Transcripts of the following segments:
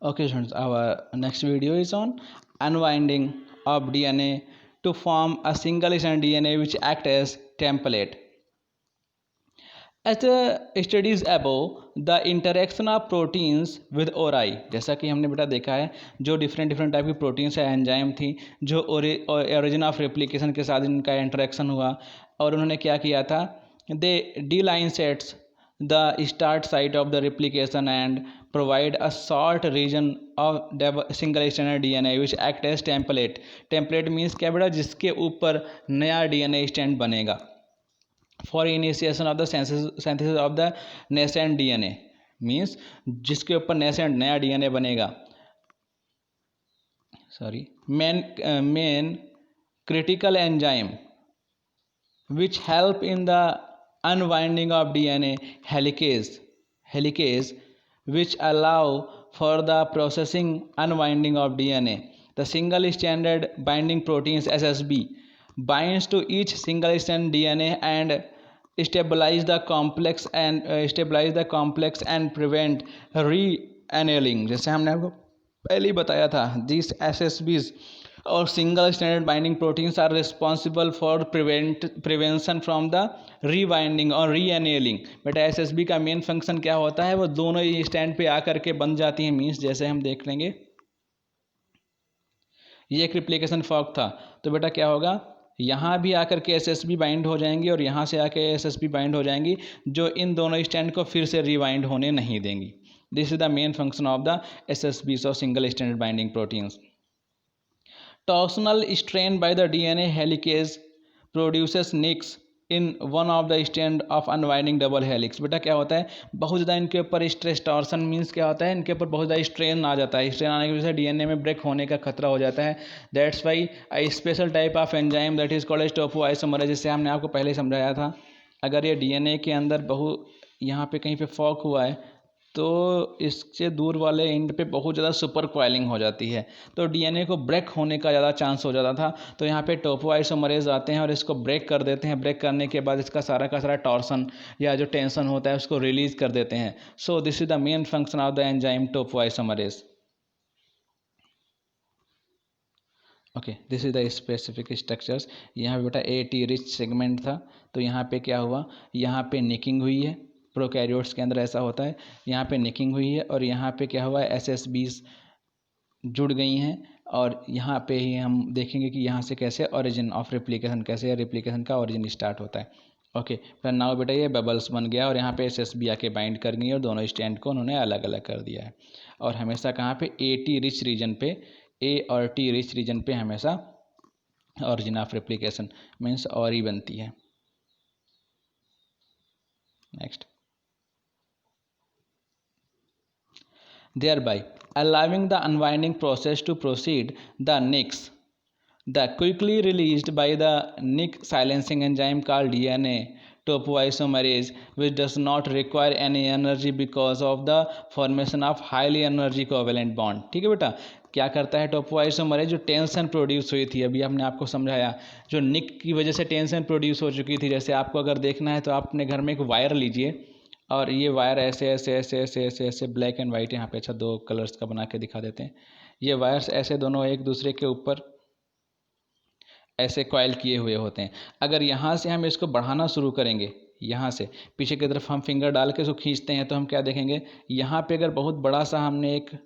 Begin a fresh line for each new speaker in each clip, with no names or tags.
Okay, students, our next video is on unwinding of DNA to form a single-strand DNA which act as template. As the studies above, the interaction of proteins with ori, जैसा कि हमने बेटा देखा है जो different type की proteins है enzyme थी जो ओरिजिन ऑफ रेप्लिकेशन के साथ इनका इंटरेक्शन हुआ और उन्होंने क्या किया था, they D line sets the start site of the replication and provide a short region of single stranded DNA which act as template. Template means क्या बेटा, जिसके ऊपर नया DNA स्टैंड बनेगा for initiation of the synthesis of the nascent DNA means जिसके ऊपर nascent नया DNA बनेगा. Main critical enzyme which help in the unwinding of DNA, helicase which allow for the processing unwinding of DNA. The single stranded binding proteins SSB binds to each single strand DNA and stabilize the complex and prevent re-annealing. जैसे हमने आपको पहले ही बताया था, these SSBs और single standard binding proteins are responsible for prevention from the rebinding और reannealing. बेटा SSB का मेन फंक्शन क्या होता है, वो दोनों ही स्टैंड पे आकर के बन जाती हैं. मीन्स जैसे हम देख लेंगे ये एक रिप्लिकेशन फॉर्क था तो बेटा क्या होगा, यहाँ भी आकर के एसएसबी बाइंड हो जाएंगी और यहाँ से आके एसएसबी बाइंड हो जाएंगी जो इन दोनों स्टैंड को फिर से रीबाइंड होने नहीं देंगी. This is the main function of the SSBs और single standard binding proteins. Torsional strain by the DNA helicase produces nicks in one of the strand of unwinding double helix. बेटा क्या होता है, बहुत ज़्यादा इनके ऊपर स्ट्रेस, टॉर्सन मीन्स क्या होता है, इनके ऊपर बहुत ज़्यादा स्ट्रेन आ जाता है. स्ट्रेन आने की वजह से डीएनए में ब्रेक होने का खतरा हो जाता है. That's why I special type of enzyme that is called as topoisomerase, जिससे हमने आपको पहले समझाया था. अगर ये डीएनए के अंदर यहाँ पे कहीं पे फॉक हुआ है तो इससे दूर वाले एंड पे बहुत ज़्यादा सुपर कॉइलिंग हो जाती है तो डीएनए को ब्रेक होने का ज़्यादा चांस हो जाता था. तो यहाँ पे टोपोआइसोमरेज आते हैं और इसको ब्रेक कर देते हैं. ब्रेक करने के बाद इसका सारा का सारा टॉर्सन या जो टेंशन होता है उसको रिलीज कर देते हैं. So this is the main function of the enzyme topoisomerase. Okay, this is the specific structures. यहाँ पे बेटा AT रिच सेगमेंट था तो यहाँ पे क्या हुआ, यहाँ पे निकिंग हुई है. प्रोकैरियोट्स के अंदर ऐसा होता है, यहाँ पे निकिंग हुई है और यहाँ पे क्या हुआ है, एसएसबीज जुड़ गई हैं और यहाँ पे ही हम देखेंगे कि यहाँ से कैसे ओरिजिन ऑफ रेप्लिकेशन, कैसे रेप्लिकेशन का ओरिजिन स्टार्ट होता है. ओके, फिर नाउ बेटा ये बबल्स बन गया और यहाँ पे एसएसबी आके बाइंड कर गई और दोनों स्टैंड को उन्होंने अलग अलग कर दिया है. और हमेशा कहाँ पे AT रिच रीजन पे, A और T रिच रीजन पे हमेशा ओरिजिन ऑफ रेप्लिकेशन मीन्स और ही बनती है. Next, thereby allowing the unwinding process to proceed. The nicks, the quickly released by the nick silencing enzyme called DNA topoisomerase, which does not require any energy because of the formation of highly energy covalent bond. ठीक है बेटा, क्या करता है topoisomerase, जो tension produce हुई थी, अभी हमने आपको समझाया, जो निक की वजह से टेंशन प्रोड्यूस हो चुकी थी. जैसे आपको अगर देखना है तो आप अपने घर में एक वायर लीजिए और ये वायर ऐसे ऐसे ऐसे ऐसे ऐसे ऐसे ब्लैक एंड वाइट, यहाँ पे अच्छा 2 कलर्स का बना के दिखा देते हैं. ये वायर्स ऐसे दोनों एक दूसरे के ऊपर ऐसे कॉइल किए हुए होते हैं. अगर यहाँ से हम इसको बढ़ाना शुरू करेंगे, यहाँ से पीछे की तरफ हम फिंगर डाल के इसको खींचते हैं तो हम क्या देखेंगे, यहाँ पे अगर बहुत बड़ा सा हमने एक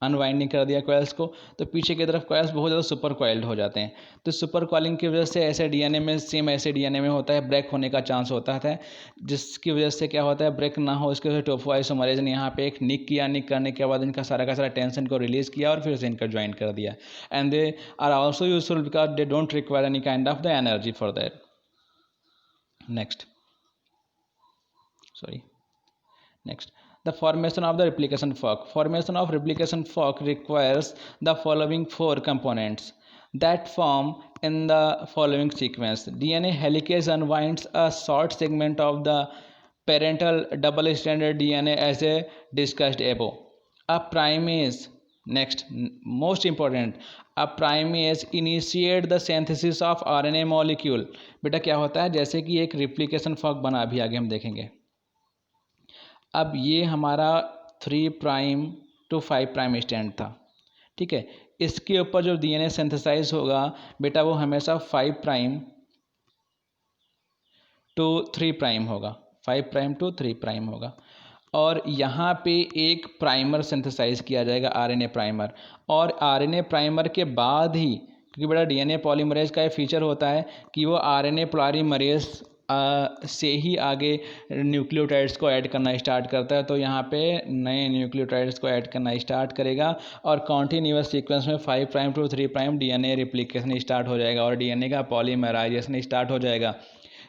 अनवाइंडिंग कर दिया कॉइल्स को तो पीछे की तरफ कॉइल्स बहुत ज़्यादा सुपर कॉइल्ड हो जाते हैं. तो सुपर कॉइलिंग की वजह से ऐसे डीएनए में, सेम ऐसे डीएनए में होता है, ब्रेक होने का चांस होता है, जिसकी वजह से क्या होता है, ब्रेक ना हो इसके वजह से टोपोआइसोमरेज ने यहाँ पे एक निक किया. निक करने के बाद इनका सारा का सारा टेंशन को रिलीज़ किया और फिर से इनका ज्वाइन कर दिया. And they are also useful because they don't require any kind of the energy for that. Next, next, the formation of the replication fork. Formation of replication fork requires the following 4 components that form in the following sequence. DNA helicase unwinds a short segment of the parental double stranded DNA as a discussed above. A primase, next, most important, a primase initiate the synthesis of RNA molecule. बेटा क्या होता है, जैसे कि एक replication fork बना, अभी आगे हम देखेंगे. अब ये हमारा 3' टू 5 प्राइम स्टैंड था, ठीक है। इसके ऊपर जो डीएनए सिंथेसाइज होगा बेटा वो हमेशा 5 प्राइम टू 3 प्राइम होगा, 5 प्राइम टू 3 प्राइम होगा। और यहाँ पे एक प्राइमर सिंथेसाइज किया जाएगा, आरएनए प्राइमर। और आरएनए प्राइमर के बाद ही, क्योंकि बेटा डीएनए पॉलीमरेज का ये फीचर होता है कि वो आरएनए पॉलीमरेज से ही आगे न्यूक्लियोटाइड्स को ऐड करना स्टार्ट करता है। तो यहाँ पे नए न्यूक्लियोटाइड्स को ऐड करना स्टार्ट करेगा और कॉन्टिन्यूअस सीक्वेंस में 5 prime to 3 prime DNA replication start हो जाएगा और डीएनए का पॉलीमराइजेशन स्टार्ट हो जाएगा।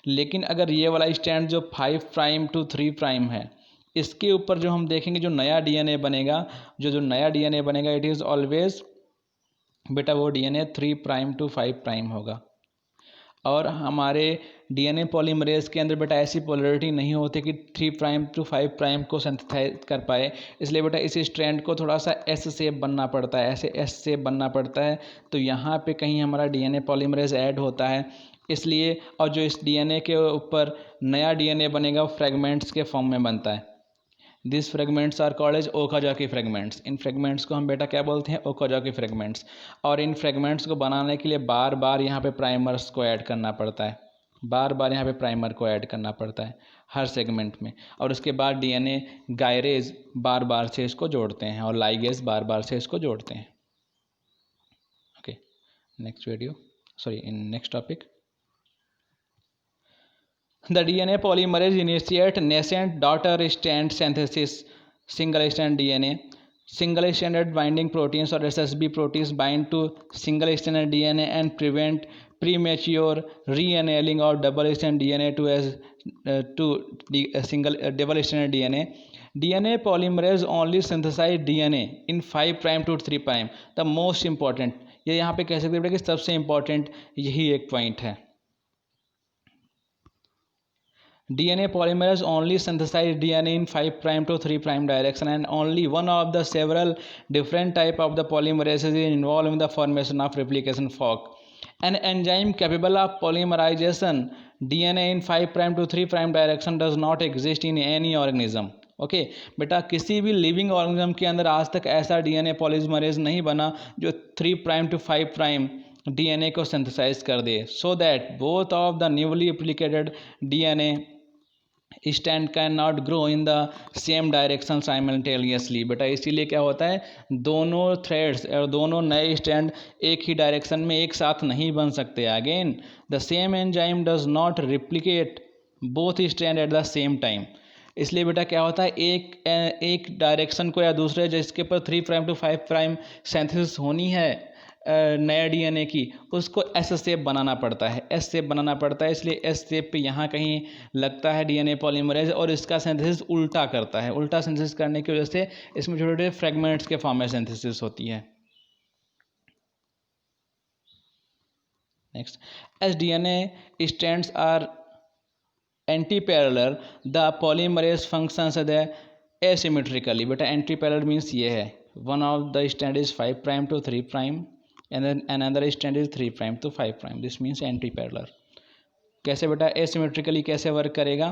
लेकिन अगर ये वाला स्टैंड जो 5 प्राइम टू 3 प्राइम है, इसके ऊपर जो हम देखेंगे जो नया डीएनए बनेगा, जो नया डीएनए बनेगा इट इज़ ऑलवेज बेटा वो डीएनए 3 प्राइम टू 5 प्राइम होगा। और हमारे डीएनए पॉलीमरेज के अंदर बेटा ऐसी पोलरिटी नहीं होती कि 3 प्राइम टू 5 प्राइम को सिंथेसाइज कर पाए, इसलिए बेटा इस स्ट्रैंड को थोड़ा सा एस शेप बनना पड़ता है, ऐसे एस शेप बनना पड़ता है। तो यहाँ पे कहीं हमारा डीएनए पॉलीमरेज ऐड होता है, इसलिए। और जो इस डीएनए के ऊपर नया डीएनए बनेगा वो फ्रेगमेंट्स के फॉर्म में बनता है। This fragments are called as Okazaki fragments. इन फ्रेगमेंट्स को हम बेटा क्या बोलते हैं, ओकाजाकी फ्रेगमेंट्स। और इन फ्रेगमेंट्स को बनाने के लिए बार बार यहाँ पे प्राइमर्स को ऐड करना पड़ता है, बार बार यहाँ पे प्राइमर को ऐड करना पड़ता है हर सेगमेंट में। और उसके बाद डीएनए गायरेज बार बार से इसको जोड़ते हैं और लाइगेज बार बार से इसको जोड़ते हैं। Okay, next video, sorry in next topic. The DNA polymerase initiate nascent daughter strand synthesis. Single strand DNA, single stranded binding proteins or SSB proteins bind to single stranded DNA and prevent premature re-annealing of double strand DNA to single double stranded DNA. DNA polymerase only synthesize DNA in 5 prime to 3 prime. The most important, ये यहाँ पे कह सकते हैं कि सबसे important यही एक पॉइंट है। DNA polymerase only synthesize DNA in 5 prime to 3 prime direction, and only one of the several different type of the polymerases is involved in the formation of replication fork. An enzyme capable of polymerization DNA in 5 prime to 3 prime direction does not exist in any organism. Okay बेटा, किसी भी living organism के अंदर आज तक ऐसा DNA polymerase नहीं बना जो 3 प्राइम टू 5 प्राइम डीएनए को सिंथेसाइज कर दे, so that both of the newly replicated DNA strand can not grow in the same direction simultaneously. बेटा इसीलिए क्या होता है, दोनों थ्रेड्स और दोनों नए स्टैंड एक ही डायरेक्शन में एक साथ नहीं बन सकते। Again the same enzyme does not replicate both stand at the same time. इसलिए बेटा क्या होता है, एक डायरेक्शन को या दूसरे जिसके पर 3 प्राइम टू 5 प्राइम सिंथेसिस होनी है नया डीएनए की, उसको एस शेप बनाना पड़ता है, एस शेप बनाना पड़ता है। इसलिए एस शेप पे यहाँ कहीं लगता है डीएनए पॉलीमरेज और इसका सिंथेसिस उल्टा करता है। उल्टा सिंथेसिस करने की वजह से इसमें छोटे छोटे फ्रेगमेंट्स के फॉर्म में सिंथेसिस होती है। Next, as DNA strands are antiparallel the polymerase functions the asymmetrically. बेटा एंटी पैरेलल मीन्स ये है, one of the strand is 5 prime to 3 prime and then another strand is 3 prime to 5 prime. This means anti-parallel. कैसे बेटा asymmetrically कैसे work करेगा,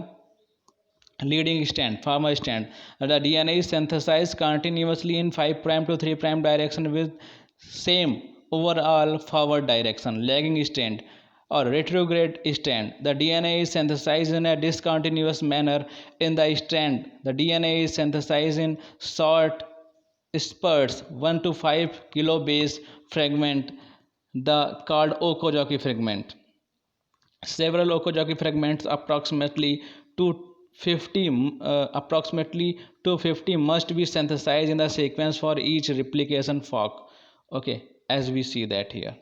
leading strand, former strand, the DNA is synthesized continuously in 5 prime to 3 prime direction with same overall forward direction. Lagging strand or retrograde strand, the DNA is synthesized in a discontinuous manner in the strand. The DNA is synthesized in short spurts 1 to 5 kilobase fragment, the called Okazaki fragment. Several Okazaki fragments, approximately 250 must be synthesized in the sequence for each replication fork. Okay, as we see that here,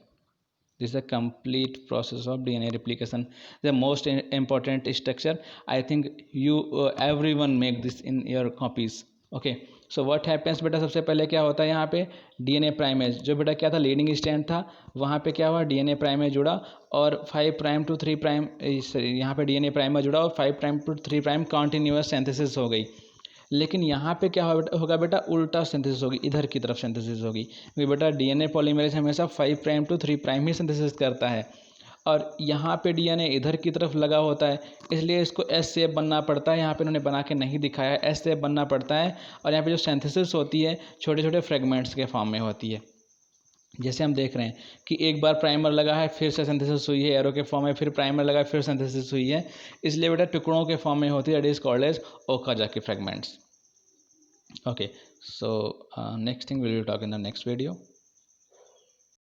this is a complete process of DNA replication, the most important structure. I think you everyone make this in your copies. Okay, so what happens बेटा, सबसे पहले क्या होता है यहाँ पे DNA primase, जो बेटा क्या था लीडिंग स्टैंड था, वहाँ पे क्या हुआ डीएनए प्राइमेज जुड़ा और 5 प्राइम टू 3 प्राइम यहाँ पे डीएनए प्राइमेज जुड़ा और 5 prime to 3 prime continuous synthesis हो गई। लेकिन यहाँ पे क्या होगा बेटा, उल्टा सिंथेसिस होगी, इधर की तरफ सिंथेसिस होगी, क्योंकि बेटा डीएनए पॉलीमरेज हमेशा 5 प्राइम टू 3 प्राइम ही सिंथेसिस करता है और यहाँ पे डीएनए इधर की तरफ लगा होता है, इसलिए इसको एस शेप बनना पड़ता है। यहाँ पे उन्होंने बना के नहीं दिखाया, एस शेप बनना पड़ता है। और यहाँ पे जो सिंथेसिस होती है छोटे छोटे फ्रेगमेंट्स के फॉर्म में होती है। जैसे हम देख रहे हैं कि एक बार प्राइमर लगा है, फिर से सिंथेसिस हुई है एरो के फॉर्म में, फिर प्राइमर लगा है, फिर सिंथेसिस हुई है, इसलिए बेटा टुकड़ों के फॉर्म में होती है, that is called as Okazaki fragments. Okay, so next thing we will talk in the next video.